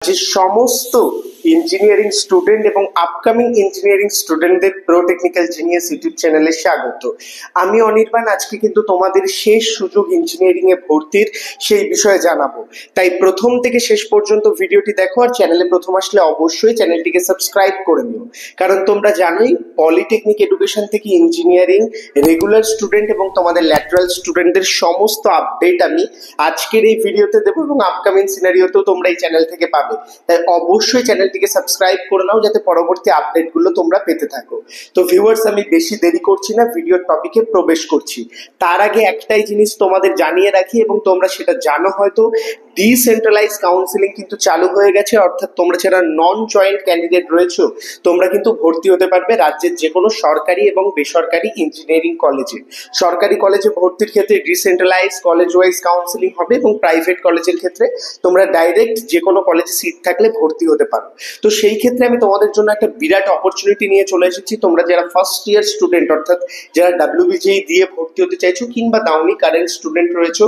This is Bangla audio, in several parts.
যে সমস্ত ইঞ্জিনিয়ারিং স্টুডেন্ট এবং আপকামিং ইঞ্জিনিয়ারিং স্টুডেন্টদের প্রো টেকনিক্যাল জিনিয়াস ইউটিউব চ্যানেলে স্বাগত। আমি অনির্বাণ আজকে কিন্তু তোমাদের শেষ সুযোগ ইঞ্জিনিয়ারিং এ ভর্তির সেই বিষয়ে জানাবো, তাই প্রথম থেকে শেষ পর্যন্ত ভিডিওটি দেখো। আর চ্যানেলে প্রথম আসলে অবশ্যই চ্যানেলটিকে সাবস্ক্রাইব করে নিও, কারণ তোমরা জানোই পলিটেকনিক এডুকেশন থেকে ইঞ্জিনিয়ারিং রেগুলার স্টুডেন্ট এবং তোমাদের ল্যাটারাল স্টুডেন্টদের সমস্ত আপডেট আমি আজকের এই ভিডিওতে দেবো এবং আপকামিং সিনারিওতেও তোমরা এই চ্যানেল থেকে পাবে। তাই অবশ্যই চ্যানেলটিকে সাবস্ক্রাইব করে নাও যাতে পরবর্তী আপডেটগুলো তোমরা পেতে থাকো। তো ভিউয়ার্স, আমি বেশি দেরি করছি না, ভিডিওর টপিকে প্রবেশ করছি। তার আগে একটাই জিনিস তোমাদের জানিয়ে রাখি এবং তোমরা সেটা জানো হয়তো, ডিসেন্ট্রালাইজ কাউন্সিলিং কিন্তু চালু হয়ে গেছে। অর্থাৎ তোমরা যারা নন জয়েন্ট ক্যান্ডিডেট রয়েছো তোমরা কিন্তু ভর্তি হতে পারবে রাজ্যের যে কোনো সরকারি এবং বেসরকারি ইঞ্জিনিয়ারিং কলেজে। সরকারি কলেজে ভর্তির ক্ষেত্রে ডিসেন্ট্রালাইজ কলেজ ওয়াইজ কাউন্সিলিং হবে এবং প্রাইভেট কলেজের ক্ষেত্রে তোমরা ডাইরেক্ট যে কোনো কলেজে সিট থাকলে ভর্তি হতে পারো। তো সেই ক্ষেত্রে আমি তোমাদের জন্য একটা বিরাট অপরচুনিটি নিয়ে চলে এসেছি। তোমরা যারা ফার্স্ট ইয়ার স্টুডেন্ট অর্থাৎ যারা ডাব্লিউবিজেই দিয়ে ভর্তি হতে চাইছো কিংবা দাওনি কারেন্ট স্টুডেন্ট রয়েছো,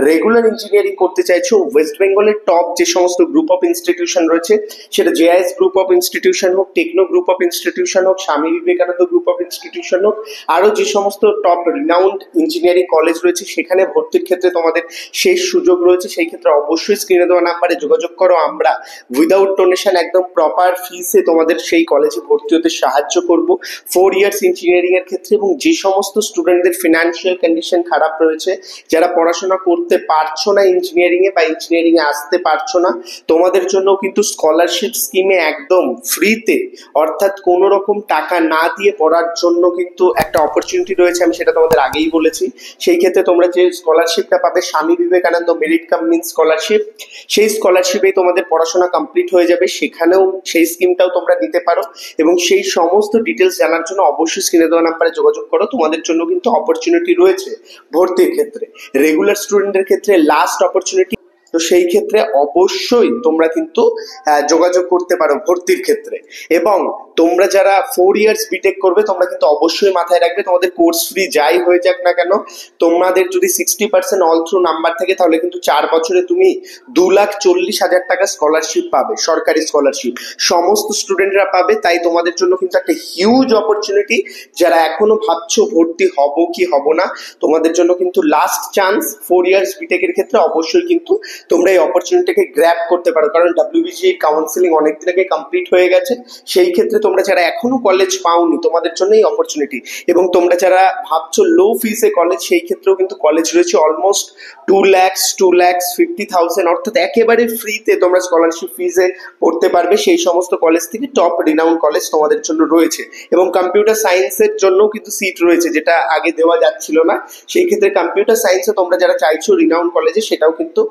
রেগুলার ইঞ্জিনিয়ারিং করতে চাইছো, ওয়েস্ট বেঙ্গলের টপ যে সমস্ত গ্রুপ অফ ইনস্টিটিউশন রয়েছে, সেটা জেআইএস গ্রুপ অফ ইনস্টিটিউশন হোক, টেকনো গ্রুপ অফ ইনস্টিটিউশন হোক, Swami Vivekananda group of institution হোক, আরো যে সমস্ত টপ রিনাউন্ড ইঞ্জিনিয়ারিং কলেজ রয়েছে সেখানে ভর্তির ক্ষেত্রে তোমাদের শেষ সুযোগ রয়েছে। সেই ক্ষেত্রে অবশ্যই স্ক্রিনে দেওয়া নাম্বারে যোগাযোগ করো। আমরা উইদাউট ডোনেশন একদম প্রপার ফিসে তোমাদের সেই কলেজে ভর্তি হতে সাহায্য করব 4 ইয়ার্স ইঞ্জিনিয়ারিং এর ক্ষেত্রে। এবং যে সমস্ত স্টুডেন্টদের ফিনান্সিয়াল কন্ডিশন খারাপ রয়েছে, যারা পড়াশোনা করতে পারছো না ইঞ্জিনিয়ারিং এ বা ইঞ্জিনিয়ারিং এ আসতে পারছো না, তোমাদের জন্য কিন্তু স্কলারশিপ স্কিমে একদম ফ্রিতে অর্থাৎ কোনো রকম টাকা না দিয়ে পড়ার জন্য কিন্তু একটা অপরচুনিটি রয়েছে। আমি সেটা তোমাদের আগেই বলেছি। সেই ক্ষেত্রে তোমরা যে স্কলারশিপটা পাবে Swami Vivekananda merit cum means scholarship, সেই স্কলারশিপেই তোমাদের পড়াশোনা কমপ্লিট হয়ে যাবে। সেখানেও সেই স্কিমটাও তোমরা নিতে পারো এবং সেই সমস্ত ডিটেলস জানার জন্য অবশ্যই স্ক্রিনে দেওয়া নাম্বারে যোগাযোগ করো। তোমাদের জন্য কিন্তু অপরচুনিটি রয়েছে ভর্তির ক্ষেত্রে। রেগুলার স্টুডেন্টের ক্ষেত্রে লাস্ট অপরচুনিটি, তো সেই ক্ষেত্রে অবশ্যই তোমরা কিন্তু যোগাযোগ করতে পারো ভর্তির ক্ষেত্রে। এবং তোমরা যারা 4 ইয়ার্স বিটেক করবে তোমরা কিন্তু অবশ্যই মাথায় রাখবে তোমাদের কোর্স ফ্রি যাই হয়ে যাক না কেন, তোমাদের যদি 60% অল থ্রু নাম্বার থাকে তাহলে কিন্তু 4 বছরে তুমি 2,40,000 টাকা স্কলারশিপ পাবে, সরকারি স্কলারশিপ সমস্ত স্টুডেন্টরা পাবে। তাই তোমাদের জন্য কিন্তু একটা হিউজ অপরচুনিটি। যারা এখনো ভাবছো ভর্তি হব কি হব না, তোমাদের জন্য কিন্তু লাস্ট চান্স 4 ইয়ার্স বিটেকের ক্ষেত্রে অবশ্যই কিন্তু তোমরা এই অপরচুনিটিকে গ্র্যাব করতে পারো, কারণ ডাব্লিউবিজি কাউন্সিলিং অনেকদিন আগে কমপ্লিট হয়ে গেছে। সেই ক্ষেত্রে তোমরা যারা এখনো কলেজ পাওনি তোমাদের জন্য এই অপরচুনিটি। এবং তোমরা যারা ভাবছো লো ফিসে কলেজ, সেই ক্ষেত্রেও কিন্তু কলেজ রয়েছে অলমোস্ট 2,50,000 অর্থাৎ একেবারে ফ্রিতে তোমরা স্কলারশিপ ফিজে পড়তে পারবে। সেই সমস্ত কলেজ থেকে টপ রিনাউন্ড কলেজ তোমাদের জন্য রয়েছে। এবং কম্পিউটার সায়েন্সের জন্য কিন্তু সিট রয়েছে, যেটা আগে দেওয়া যাচ্ছিল না। সেই ক্ষেত্রে কম্পিউটার সায়েন্সে তোমরা যারা চাইছো রিনাউন্ড কলেজে, সেটাও কিন্তু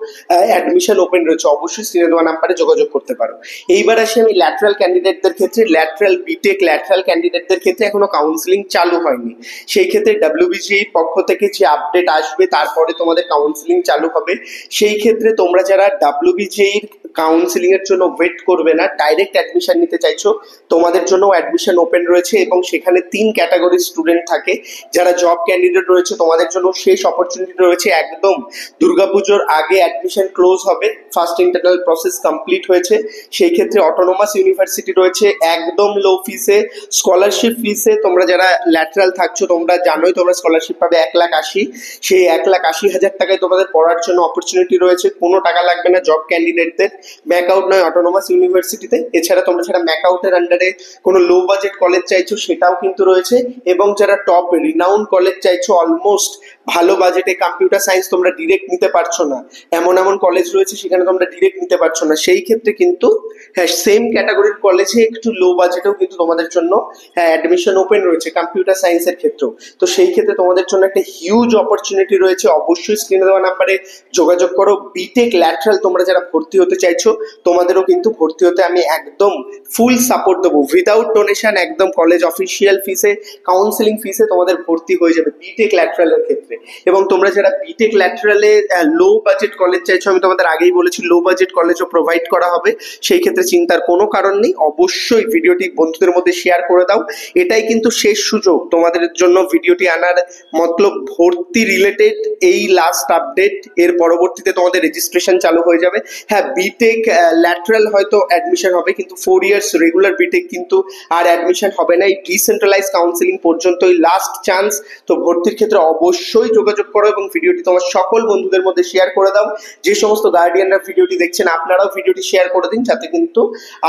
অ্যাডমিশন ওপেন রয়েছে। অবশ্যই স্ক্রিনে দেওয়া নাম্বারে যোগাযোগ করতে পারো। এইবার আসি আমি ল্যাটারাল ক্যান্ডিডেটদের ক্ষেত্রে। ল্যাটারাল বিটেক ল্যাটারাল ক্যান্ডিডেটদের ক্ষেত্রে এখনো কাউন্সিলিং চালু হয়নি। সেই ক্ষেত্রে ডাব্লিউবিজিএর পক্ষ থেকে যে আপডেট আসবে তারপরে তোমাদের কাউন্সিলিং চালু হবে। সেই ক্ষেত্রে তোমরা যারা ডাব্লিউবিজিএর কাউন্সিলিং এর জন্য ওয়েট করবে না, ডাইরেক্ট অ্যাডমিশন নিতে চাইছো, তোমাদের জন্য অ্যাডমিশন ওপেন রয়েছে। এবং সেখানে 3 ক্যাটাগরির স্টুডেন্ট থাকে। যারা জব ক্যান্ডিডেট রয়েছে তোমাদের জন্য শেষ অপরচুনিটি রয়েছে। একদম দুর্গাপুজোর আগে অ্যাডমিশন ক্লোজ হবে, ফার্স্ট ইন্টারনাল প্রসেস কমপ্লিট হয়েছে। সেই ক্ষেত্রে অটোনোমাস ইউনিভার্সিটি রয়েছে একদম লো ফিসে, স্কলারশিপ ফিসে। তোমরা যারা ল্যাটারাল থাকছো তোমরা জানোই তোমরা স্কলারশিপ পাবে 1,80,000। সেই 1,80,000 টাকায় তোমাদের পড়ার জন্য অপরচুনিটি রয়েছে, কোনো টাকা লাগবে না জব ক্যান্ডিডেটদের। ম্যাকআউট নয় অটোনোমাস ইউনিভার্সিটিতে। এছাড়া তোমরা যারা ম্যাকআউটের আন্ডারে কোনো লো বাজেট কলেজ চাইছো সেটাও কিন্তু রয়েছে। এবং যারা টপ রিনাউন্ড কলেজ চাইছো অলমোস্ট ভালো বাজেটে, কম্পিউটার সায়েন্স তোমরা ডিরেক্ট নিতে পারছো না, এমন এমন কলেজ রয়েছে সেখানে তোমরা ডিরেক্ট নিতে পারছো না, সেই ক্ষেত্রে কিন্তু হ্যাঁ সেম ক্যাটাগরির কলেজে একটু লো বাজেটেও কিন্তু তোমাদের জন্য অ্যাডমিশন ওপেন রয়েছে কম্পিউটার সায়েন্সের ক্ষেত্রেও। তো সেই ক্ষেত্রে তোমাদের জন্য একটা হিউজ অপরচুনিটি রয়েছে। অবশ্যই স্ক্রিনে দেওয়া নাম্বারে যোগাযোগ করো। বিটেক ল্যাটারাল তোমরা যারা ভর্তি হতে চাইছো তোমাদেরও কিন্তু ভর্তি হতে আমি একদম ফুল সাপোর্ট দেবো, উইদাউট ডোনেশন একদম কলেজ অফিসিয়াল ফিসে, কাউন্সিলিং ফিসে তোমাদের ভর্তি হয়ে যাবে বিটেক ল্যাটারালের ক্ষেত্রে। এবং তোমরা যারা বিটেক ল্যাটারালে লো বাজেট কলেজ চাইছো, আমি তোমাদের আগেই বলেছি লো বাজেট কলেজও প্রোভাইড করা হবে, সেই ক্ষেত্রে চিন্তার কোনো কারণ নেই। অবশ্যই ভিডিওটি বন্ধুদের মধ্যে শেয়ার করে দাও। এটাই কিন্তু শেষ সুযোগ তোমাদের জন্য ভিডিওটি আনার, মতলব ভর্তি রিলেটেড এই লাস্ট আপডেট। এর পরবর্তীতে তোমাদের রেজিস্ট্রেশন চালু হয়ে যাবে। হ্যাঁ, বিটেক ল্যাটারাল হয়তো অ্যাডমিশন হবে, কিন্তু 4 ইয়ার্স রেগুলার বিটেক কিন্তু আর অ্যাডমিশন হবে না। এই ডিসেন্ট্রালাইজ কাউন্সিলিং পর্যন্তই লাস্ট চান্স। তো ভর্তির ক্ষেত্রে অবশ্যই যোগাযোগ করো এবং ভিডিওটি তোমার সকল বন্ধুদের মধ্যে শেয়ার করে দাও। যে সমস্ত গার্ডিয়ানরা ভিডিওটি দেখছেন আপনারাও ভিডিওটি শেয়ার করে দিন, যাতে কিন্তু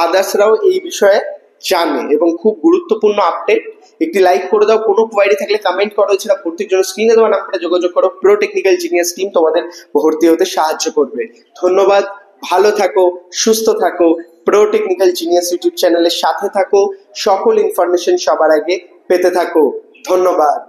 আদার্সরাও এই বিষয়ে জানে। এবং খুব গুরুত্বপূর্ণ আপডেট, একটি লাইক করে দাও। কোনো কোয়ারি থাকলে কমেন্ট করো। এছাড়া ভর্তির জন্য স্ক্রিনে দেওয়া নাম্বারে যোগাযোগ করো। প্রো টেকনিক্যাল জিনিয়াস টিম তোমাদের ভর্তি হতে সাহায্য করবে। ধন্যবাদ, ভালো থাকো, সুস্থ থাকো। প্রো টেকনিক্যাল জিনিয়াস ইউটিউব চ্যানেলের সাথে থাকো, সকল ইনফরমেশন সবার আগে পেতে থাকো। ধন্যবাদ।